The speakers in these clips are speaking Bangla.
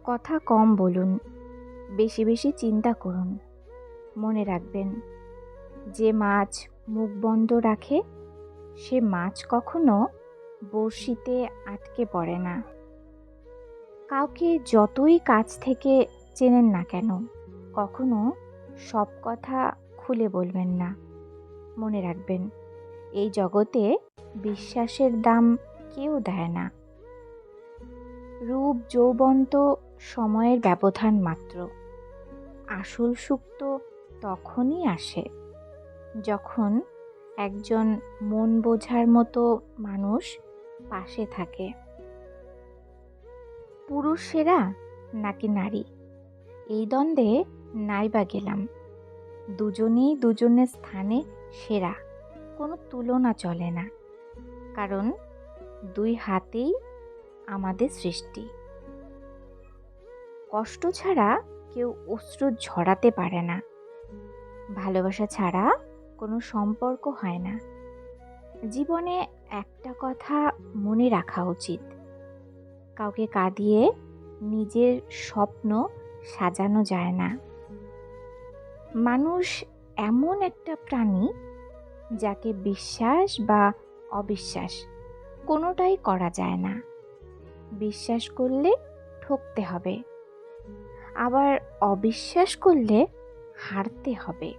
কথা কম বলুন, বেশি বেশি চিন্তা করুন। মনে রাখবেন, যে মাছ মুখ বন্ধ রাখে সে মাছ কখনো বড়শিতে আটকে পড়ে না। কাউকে যতই কাছ থেকে চেনেন না কেন, কখনো সব কথা খুলে বলবেন না। মনে রাখবেন, এই জগতে বিশ্বাসের দাম কেউ দেয় না। রূপ যৌবন তো সময়ের ব্যবধান মাত্র। আসল সুখ তো তখনই আসে যখন একজন মন বোঝার মতো মানুষ পাশে থাকে। পুরুষ সেরা নাকি নারী, এই দ্বন্দ্বে নাইবা গেলাম। দুজনেই দুজনের স্থানে সেরা, কোনো তুলনা চলে না। কারণ দুই হাতেই আমাদের সৃষ্টি। কষ্ট ছাড়া কেউ অশ্রু ঝরাতে পারে না। ভালোবাসা ছাড়া কোনো সম্পর্ক হয় না। জীবনে একটা কথা মনে রাখা উচিত, কাউকে কাঁদিয়ে নিজের স্বপ্ন সাজানো যায় না। মানুষ এমন একটা প্রাণী যাকে বিশ্বাস বা অবিশ্বাস কোনোটাই করা যায় না। বিশ্বাস করলে ঠকতে হবে, আবার অবিশ্বাস করলে হারতে হবে।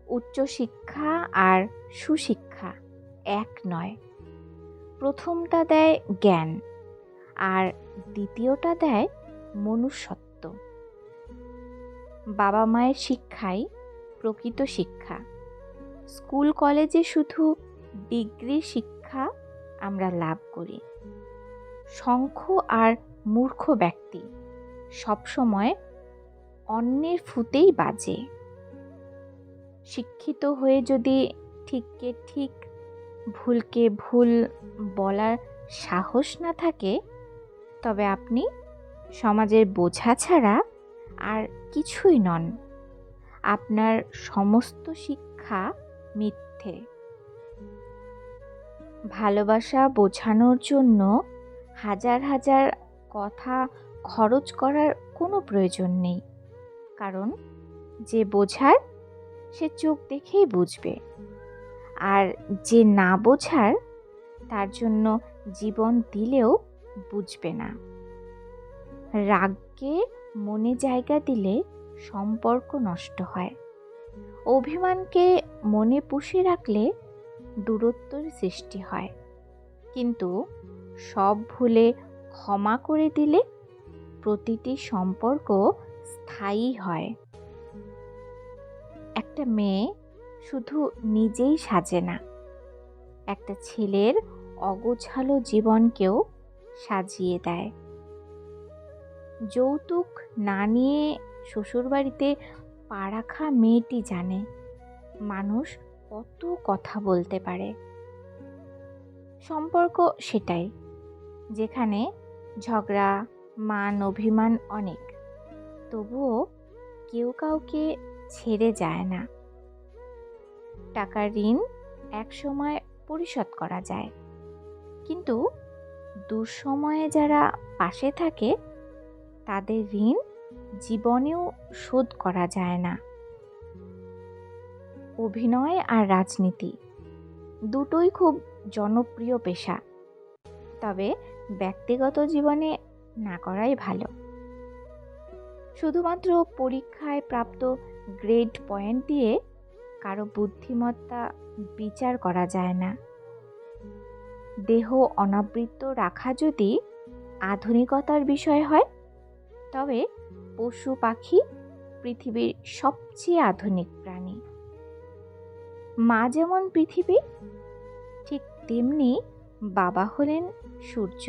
উচ্চশিক্ষা আর সুশিক্ষা এক নয়। প্রথমটা দেয় জ্ঞান, আর দ্বিতীয়টা দেয় মনুষ্যত্ব। বাবা মায়ের শিক্ষাই প্রকৃত শিক্ষা। স্কুল কলেজে শুধু ডিগ্রি শিক্ষা আমরা লাভ করি। শঙ্খ আর মূর্খ ব্যক্তি সবসময় অন্যের ফুতেই বাজে। শিক্ষিত হয়ে যদি ঠিককে ঠিক, ভুলকে ভুল বলার সাহস না থাকে, তবে আপনি সমাজের বোঝা ছাড়া আর কিছুই নন। আপনার সমস্ত শিক্ষা মিথ্যে। ভালোবাসা বোঝানোর জন্য হাজার হাজার কথা খরচ করার কোনো প্রয়োজন নেই। কারণ যে বোঝার সে চোখ দেখেই বুঝবে, আর যে না বোঝার তার জন্য জীবন দিলেও বুঝবে না। রাগকে মনে জায়গা দিলে সম্পর্ক নষ্ট হয়। অভিমানকে মনে পুষে রাখলে দূরত্বের সৃষ্টি হয়। কিন্তু সব ভুলে ক্ষমা করে দিলে প্রতিটি সম্পর্ক স্থায়ী হয়। একটা মেয়ে শুধু নিজেই সাজে না, একটা ছেলের অগোছালো জীবনকেও সাজিয়ে দেয়। যৌতুক না নিয়ে শ্বশুরবাড়িতে পা রাখা মেয়েটি জানে মানুষ কত কথা বলতে পারে। সম্পর্ক সেটাই, যেখানে ঝগড়া, মান অভিমান অনেক, তবুও কেউ কাউকে ছেড়ে যায় না। টাকার ঋণ একসময় পরিশোধ করা যায়, কিন্তু দুঃসময়ে যারা পাশে থাকে তাদের ঋণ জীবনেও শোধ করা যায় না। অভিনয় আর রাজনীতি দুটোই খুব জনপ্রিয় পেশা, তবে ব্যক্তিগত জীবনে না করাই ভালো। শুধুমাত্র পরীক্ষায় প্রাপ্ত গ্রেড পয়েন্ট দিয়ে কারো বুদ্ধিমত্তা বিচার করা যায় না। দেহ অনাবৃত রাখা যদি আধুনিকতার বিষয় হয়, তবে পশু পাখি পৃথিবীর সবচেয়ে আধুনিক প্রাণী। মা যেমন পৃথিবী, ঠিক তেমনি বাবা হলেন সূর্য।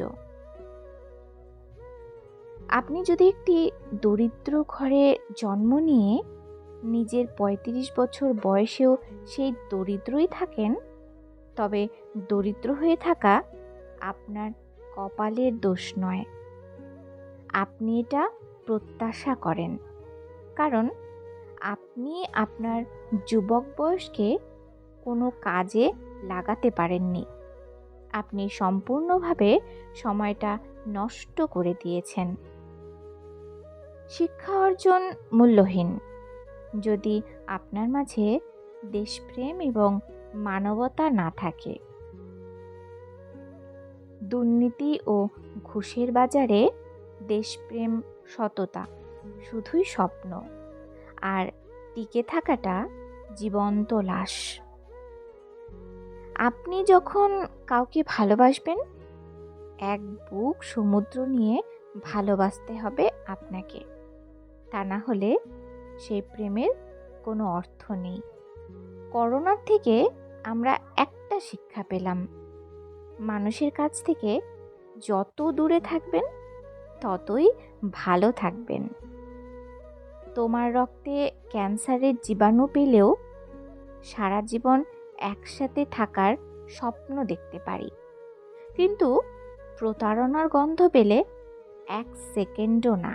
আপনি যদি একটি দরিদ্র ঘরে জন্ম নিয়ে নিজের ৩৫ বছর বয়সেও সেই দরিদ্রই থাকেন, তবে দরিদ্র হয়ে থাকা আপনার কপালের দোষ নয়। আপনি এটা প্রত্যাশা করেন, কারণ আপনি আপনার যুবক বয়সকে কোনো কাজে লাগাতে পারেননি। আপনি সম্পূর্ণভাবে সময়টা নষ্ট করে দিয়েছেন। শিক্ষা অর্জন মূল্যহীন যদি আপনার মাঝে দেশপ্রেম এবং মানবতা না থাকে। দুর্নীতি ও ঘুষের বাজারে দেশপ্রেম, সততা শুধুই স্বপ্ন, আর টিকে থাকাটা জীবন্ত লাশ। আপনি যখন কাউকে ভালোবাসবেন, এক বুক সমুদ্র নিয়ে ভালোবাসতে হবে আপনাকে। তা না হলে সেই প্রেমের কোনো অর্থ নেই। করোনার থেকে আমরা একটা শিক্ষা পেলাম, মানুষের কাছ থেকে যত দূরে থাকবেন ততই ভালো থাকবেন। তোমার রক্তে ক্যান্সারের জীবাণু পেলেও সারা জীবন একসাথে থাকার স্বপ্ন দেখতে পারি, কিন্তু প্রতারণার গন্ধ পেলে 1 সেকেন্ডও না।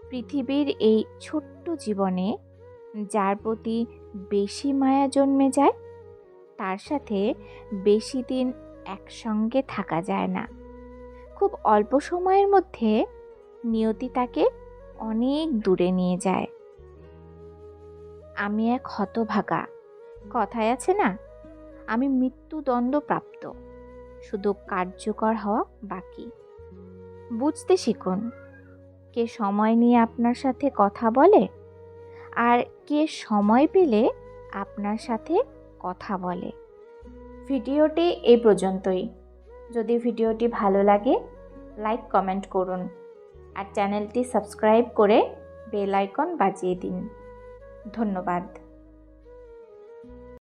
পৃথিবীর এই ছোট্ট জীবনে যার প্রতি বেশি মায়া জন্মে যায়, তার সাথে বেশি দিন একসঙ্গে থাকা যায় না। খুব অল্প সময়ের মধ্যে নিয়তি তাকে অনেক দূরে নিয়ে যায়। আমি এক হতভাগা, কথায় আছে না, আমি মৃত্যুদণ্ডপ্রাপ্ত, শুধু কার্যকর হওয়া বাকি। বুঝতে শিখুন কে সময় নিয়ে আপনার সাথে কথা বলে আর কে সময় পেলে আপনার সাথে কথা বলে। ভিডিওটি এই পর্যন্তই। যদি ভিডিওটি ভালো লাগে, লাইক কমেন্ট করুন আর চ্যানেলটি সাবস্ক্রাইব করে বেল আইকন বাজিয়ে দিন। ধন্যবাদ।